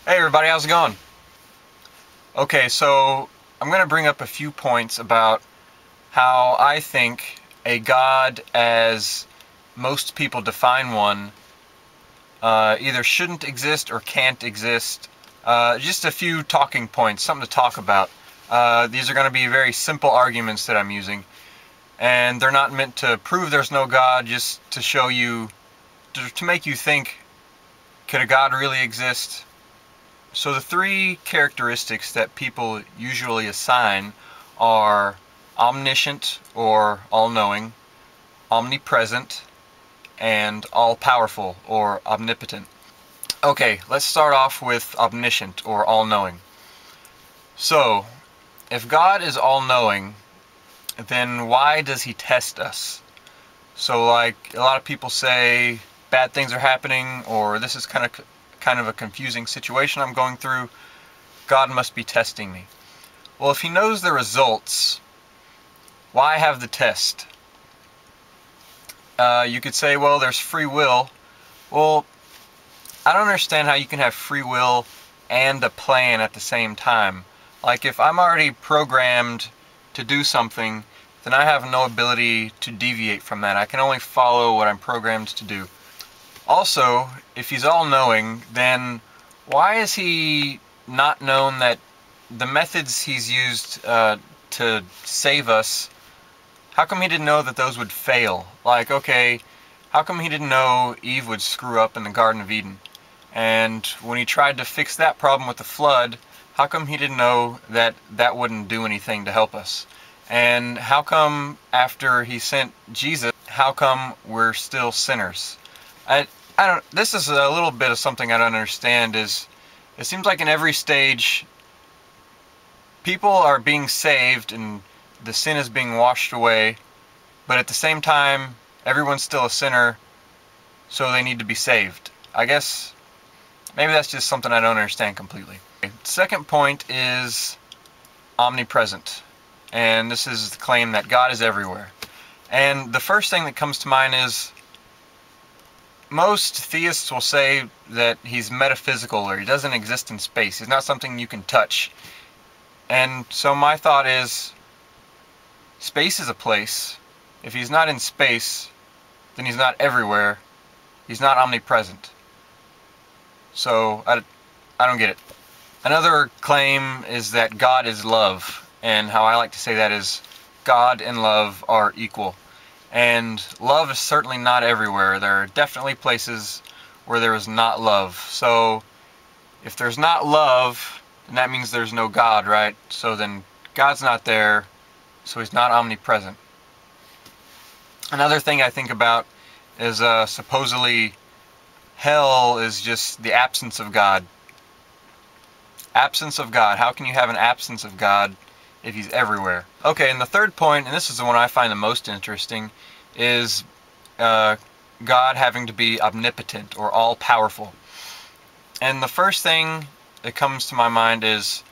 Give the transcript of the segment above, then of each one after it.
Hey everybody, how's it going? Okay, so I'm going to bring up a few points about how I think a God, as most people define one, either shouldn't exist or can't exist. Just a few talking points, something to talk about. These are going to be very simple arguments that I'm using, and they're not meant to prove there's no God, just to show you, to make you think, could a God really exist? So the three characteristics that people usually assign are omniscient or all-knowing, omnipresent, and all-powerful or omnipotent. Okay, let's start off with omniscient or all-knowing. So, if God is all-knowing, then why does he test us? So like a lot of people say bad things are happening, or this is kind of a confusing situation I'm going through. God must be testing me. Well, if he knows the results, why have the test? You could say, well, there's free will. Well, I don't understand how you can have free will and a plan at the same time. Like, if I'm already programmed to do something, then I have no ability to deviate from that. I can only follow what I'm programmed to do. Also, if he's all-knowing, then why is he not known that the methods he's used to save us, how come he didn't know that those would fail? Like, okay, how come he didn't know Eve would screw up in the Garden of Eden? And when he tried to fix that problem with the flood, how come he didn't know that that wouldn't do anything to help us? And how come after he sent Jesus, how come we're still sinners? This is a little bit of something I don't understand. Is it seems like in every stage people are being saved and the sin is being washed away, but at the same time everyone's still a sinner, so they need to be saved. I guess maybe that's just something I don't understand completely. Second point is omnipresent, and this is the claim that God is everywhere. And the first thing that comes to mind is, most theists will say that he's metaphysical, or he doesn't exist in space. He's not something you can touch. And so my thought is, space is a place. If he's not in space, then he's not everywhere. He's not omnipresent. So I don't get it. Another claim is that God is love, and how I like to say that is God and love are equal. And love is certainly not everywhere. There are definitely places where there is not love. So if there's not love, then that means there's no God, right? So then God's not there, so he's not omnipresent. Another thing I think about is supposedly hell is just the absence of God. Absence of God. How can you have an absence of God if he's everywhere? Okay, and the third point, and this is the one I find the most interesting, is God having to be omnipotent or all-powerful. And the first thing that comes to my mind is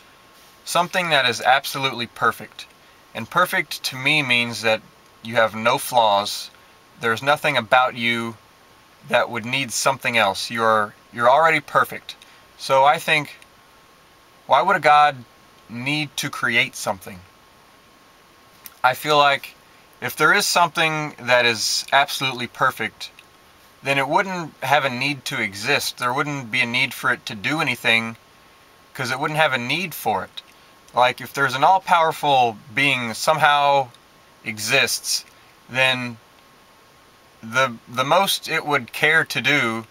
something that is absolutely perfect. And perfect to me means that you have no flaws. There's nothing about you that would need something else. You're already perfect. So I think, why would a God need to create something? I feel like if there is something that is absolutely perfect, then it wouldn't have a need to exist. There wouldn't be a need for it to do anything, because it wouldn't have a need for it. Like, if there's an all-powerful being that somehow exists, then the most it would care to do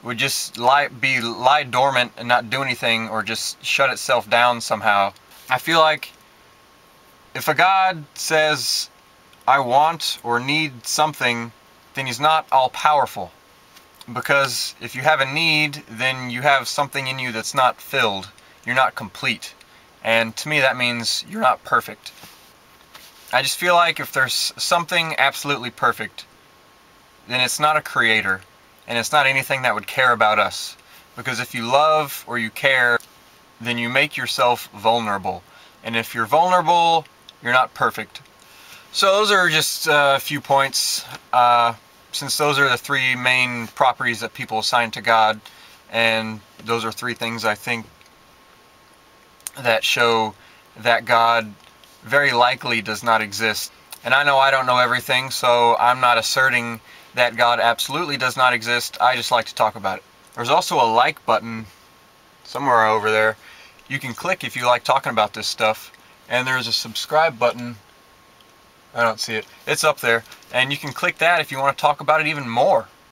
would just lie dormant and not do anything, or just shut itself down somehow. I feel like if a God says, I want or need something, then he's not all-powerful. Because if you have a need, then you have something in you that's not filled. You're not complete. And to me that means you're not perfect. I just feel like if there's something absolutely perfect, then it's not a creator. And it's not anything that would care about us. Because if you love or you care, then you make yourself vulnerable. And if you're vulnerable, you're not perfect. So those are just a few points, since those are the three main properties that people assign to God. And those are 3 things I think that show that God very likely does not exist. And I know I don't know everything, so I'm not asserting that God absolutely does not exist. I just like to talk about it. There's also a like button somewhere over there you can click if you like talking about this stuff. And there's a subscribe button. I don't see it. It's up there. And you can click that if you want to talk about it even more.